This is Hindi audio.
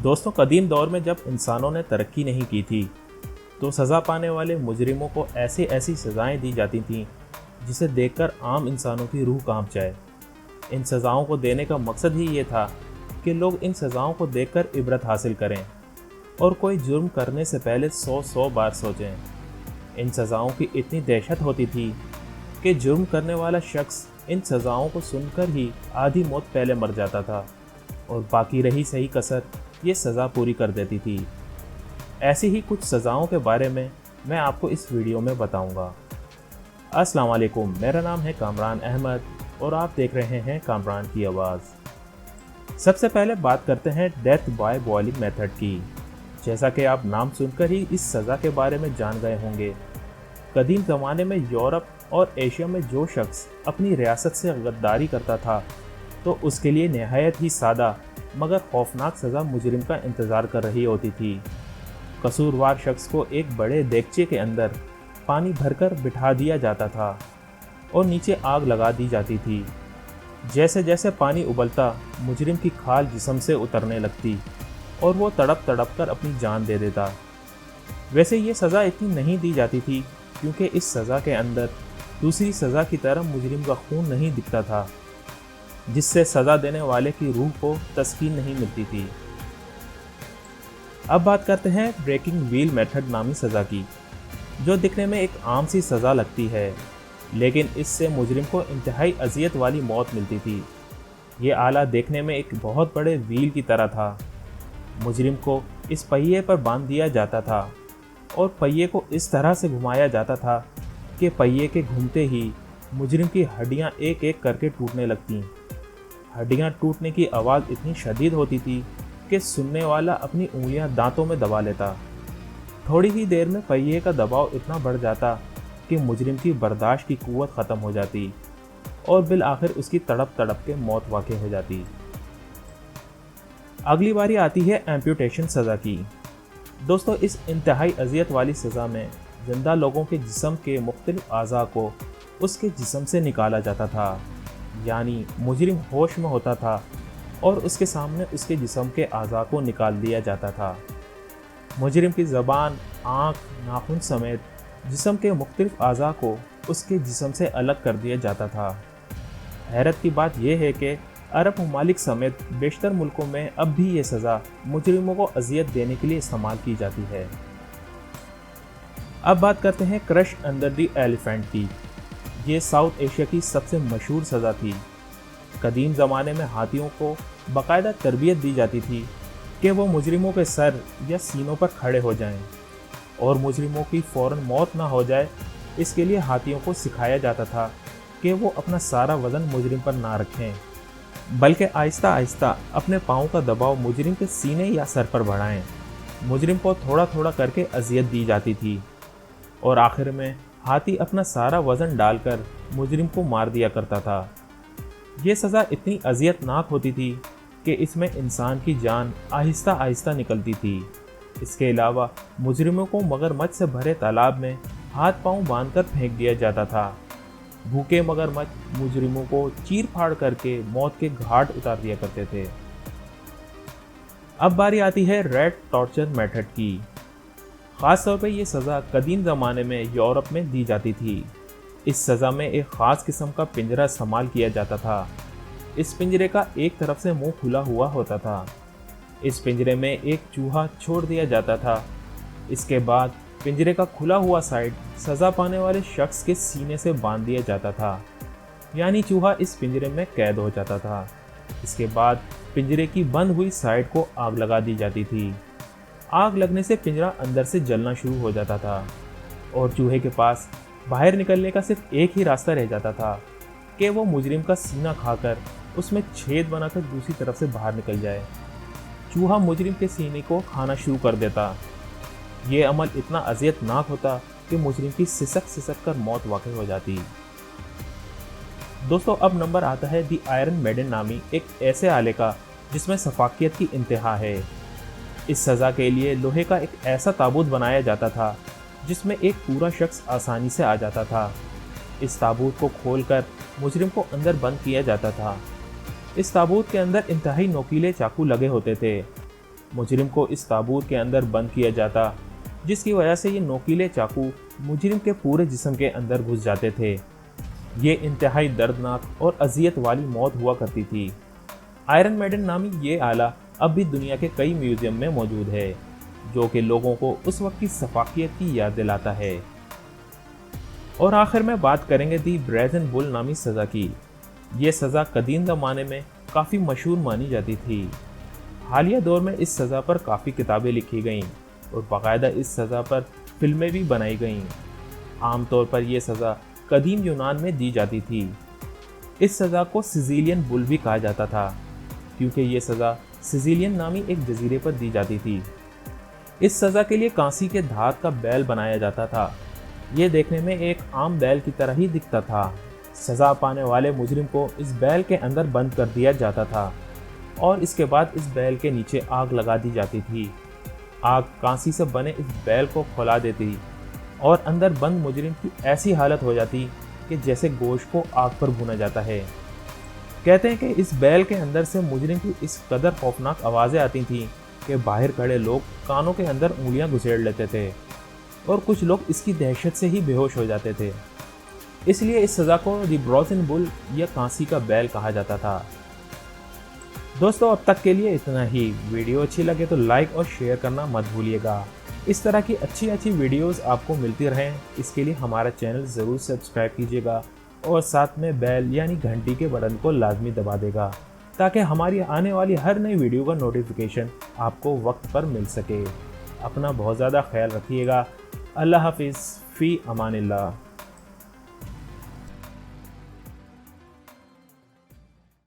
दोस्तों, कदीम दौर में जब इंसानों ने तरक्की नहीं की थी तो सज़ा पाने वाले मुजरिमों को ऐसी ऐसी सज़ाएं दी जाती थीं जिसे देखकर आम इंसानों की रूह कांप जाए। इन सज़ाओं को देने का मकसद ही ये था कि लोग इन सज़ाओं को देखकर इबरत हासिल करें और कोई जुर्म करने से पहले 100 बार सोचें। इन सज़ाओं की इतनी दहशत होती थी कि जुर्म करने वाला शख्स इन सज़ाओं को सुनकर ही आधी मौत पहले मर जाता था और बाकी रही सही कसर ये सज़ा पूरी कर देती थी। ऐसी ही कुछ सज़ाओं के बारे में मैं आपको इस वीडियो में बताऊंगा। अस्सलाम वालेकुम, मेरा नाम है कामरान अहमद और आप देख रहे हैं कामरान की आवाज़। सबसे पहले बात करते हैं डेथ बाय बॉइलिंग मेथड की। जैसा कि आप नाम सुनकर ही इस सज़ा के बारे में जान गए होंगे। कदीम ज़माने में यूरोप और एशिया में जो शख्स अपनी रियासत से गद्दारी करता था तो उसके लिए नहायत ही सादा मगर खौफनाक सज़ा मुजरिम का इंतज़ार कर रही होती थी। कसूरवार शख्स को एक बड़े देगचे के अंदर पानी भरकर बिठा दिया जाता था और नीचे आग लगा दी जाती थी। जैसे जैसे पानी उबलता मुजरिम की खाल जिस्म से उतरने लगती और वो तड़प तड़प कर अपनी जान दे देता। वैसे ये सज़ा इतनी नहीं दी जाती थी क्योंकि इस सज़ा के अंदर दूसरी सज़ा की तरह मुजरिम का खून नहीं दिखता था, जिससे सज़ा देने वाले की रूह को तस्कीन नहीं मिलती थी। अब बात करते हैं ब्रेकिंग व्हील मेथड नामी सज़ा की, जो दिखने में एक आम सी सज़ा लगती है, लेकिन इससे मुजरिम को इंतहाई अजियत वाली मौत मिलती थी। ये आला देखने में एक बहुत बड़े व्हील की तरह था। मुजरिम को इस पहिए पर बांध दिया जाता था और पहिए को इस तरह से घुमाया जाता था कि पहिए के घूमते ही मुजरिम की हड्डियां एक एक करके टूटने लगतीं। हड्डियां टूटने की आवाज़ इतनी शदीद होती थी कि सुनने वाला अपनी उंगलियां दांतों में दबा लेता। थोड़ी ही देर में पहिए का दबाव इतना बढ़ जाता कि मुजरिम की बर्दाश्त की कुव्वत ख़त्म हो जाती और बिल आखिर उसकी तड़प तड़प के मौत वाक़ई हो जाती। अगली बारी आती है एम्पुटेशन सज़ा की। दोस्तों, इस इंतहाई अजियत वाली सज़ा में जिंदा लोगों के जिस्म के मुख्तलिफ अज़ा को उसके जिस्म से निकाला जाता था। यानी मुजरिम होश में होता था और उसके सामने उसके जिस्म के अज़ा को निकाल दिया जाता था। मुजरिम की ज़बान, आँख, नाखून समेत जिस्म के मुख्तलिफ अज़ा को उसके जिस्म से अलग कर दिया जाता था। हैरत की बात यह है कि अरब ममालिक समेत बेशतर मुल्कों में अब भी ये सज़ा मुजरिमों को अजियत देने के लिए इस्तेमाल की जाती है। अब बात करते हैं क्रश अंडर द एलिफेंट की। ये साउथ एशिया की सबसे मशहूर सज़ा थी। कदीम ज़माने में हाथियों को बाकायदा तरबियत दी जाती थी कि वो मुजरिमों के सर या सीनों पर खड़े हो जाएं और मुजरिमों की फ़ौरन मौत ना हो जाए, इसके लिए हाथियों को सिखाया जाता था कि वो अपना सारा वज़न मुजरिम पर ना रखें, बल्कि आहिस्ता आहिस्ता अपने पाँव का दबाव मुजरिम के सीने या सर पर बढ़ाएं। मुजरिम को थोड़ा थोड़ा करके अजियत दी जाती थी और आखिर में हाथी अपना सारा वज़न डालकर मुजरिम को मार दिया करता था। ये सज़ा इतनी अजियतनाक होती थी कि इसमें इंसान की जान आहिस्ता आहिस्ता निकलती थी। इसके अलावा मुजरिमों को मगरमच्छ से भरे तालाब में हाथ पांव बांधकर फेंक दिया जाता था। भूखे मगरमच्छ मुजरिमों को चीर फाड़ करके मौत के घाट उतार दिया करते थे। अब बारी आती है रेड टॉर्चर मेथड की। ख़ास तौर पर यह सज़ा कदीम ज़माने में यूरोप में दी जाती थी। इस सज़ा में एक ख़ास किस्म का पिंजरा इस्तेमाल किया जाता था। इस पिंजरे का एक तरफ से मुंह खुला हुआ होता था। इस पिंजरे में एक चूहा छोड़ दिया जाता था। इसके बाद पिंजरे का खुला हुआ साइड सज़ा पाने वाले शख्स के सीने से बांध दिया जाता था, यानी चूहा इस पिंजरे में कैद हो जाता था। इसके बाद पिंजरे की बंद हुई साइड को आग लगा दी जाती थी। आग लगने से पिंजरा अंदर से जलना शुरू हो जाता था और चूहे के पास बाहर निकलने का सिर्फ एक ही रास्ता रह जाता था कि वो मुजरिम का सीना खाकर उसमें छेद बनाकर दूसरी तरफ से बाहर निकल जाए। चूहा मुजरिम के सीने को खाना शुरू कर देता। ये अमल इतना अजियतनाक होता कि मुजरिम की सिसक सिसक कर मौत वाक़ई हो जाती। दोस्तों, अब नंबर आता है दी आयरन मेडन नामी एक ऐसे आले का जिसमें सफाकियत की इंतहा है। इस सज़ा के लिए लोहे का एक ऐसा ताबूत बनाया जाता था जिसमें एक पूरा शख्स आसानी से आ जाता था। इस ताबूत को खोलकर मुजरिम को अंदर बंद किया जाता था। इस ताबूत के अंदर इंतहाई नोकीले चाकू लगे होते थे। मुजरिम को इस ताबूत के अंदर बंद किया जाता, जिसकी वजह से ये नोकीले चाकू मुजरिम के पूरे जिस्म के अंदर घुस जाते थे। ये इंतहाई दर्दनाक और अजियत वाली मौत हुआ करती थी। आयरन मेडन नामी ये आला अब भी दुनिया के कई म्यूजियम में मौजूद है, जो कि लोगों को उस वक्त की सफाकियत की याद दिलाता है। और आखिर में बात करेंगे दी ब्रेजन बुल नामी सज़ा की। ये सज़ा कदीम ज़माने में काफ़ी मशहूर मानी जाती थी। हालिया दौर में इस सज़ा पर काफ़ी किताबें लिखी गईं और बाकायदा इस सज़ा पर फिल्में भी बनाई गईं। आमतौर पर यह सज़ा कदीम यूनान में दी जाती थी। इस सज़ा को सिजिलियन बुल भी कहा जाता था, क्योंकि ये सज़ा सिजिलियन नामी एक जजीरे पर दी जाती थी। इस सज़ा के लिए कांसी के धात का बैल बनाया जाता था। ये देखने में एक आम बैल की तरह ही दिखता था। सज़ा पाने वाले मुजरिम को इस बैल के अंदर बंद कर दिया जाता था और इसके बाद इस बैल के नीचे आग लगा दी जाती थी। आग कांसी से बने इस बैल को खुला देती और अंदर बंद मुजरिम की ऐसी हालत हो जाती कि जैसे गोश्त को आग पर भुना जाता है। कहते हैं कि इस बैल के अंदर से मुजरिम की इस कदर खौफनाक आवाज़ें आती थीं कि बाहर खड़े लोग कानों के अंदर उंगलियां घुसेड़ लेते थे और कुछ लोग इसकी दहशत से ही बेहोश हो जाते थे। इसलिए इस सज़ा को द ब्रोजन बुल या कांसी का बैल कहा जाता था। दोस्तों, अब तक के लिए इतना ही। वीडियो अच्छी लगे तो लाइक और शेयर करना मत भूलिएगा। इस तरह की अच्छी अच्छी वीडियोस आपको मिलती रहें, इसके लिए हमारा चैनल ज़रूर सब्सक्राइब कीजिएगा और साथ में बेल यानी घंटी के बटन को लाजमी दबा देगा, ताकि हमारी आने वाली हर नई वीडियो का नोटिफिकेशन आपको वक्त पर मिल सके। अपना बहुत ज़्यादा ख्याल रखिएगा। अल्लाह हाफिज़, फ़ी अमानिल्लाह।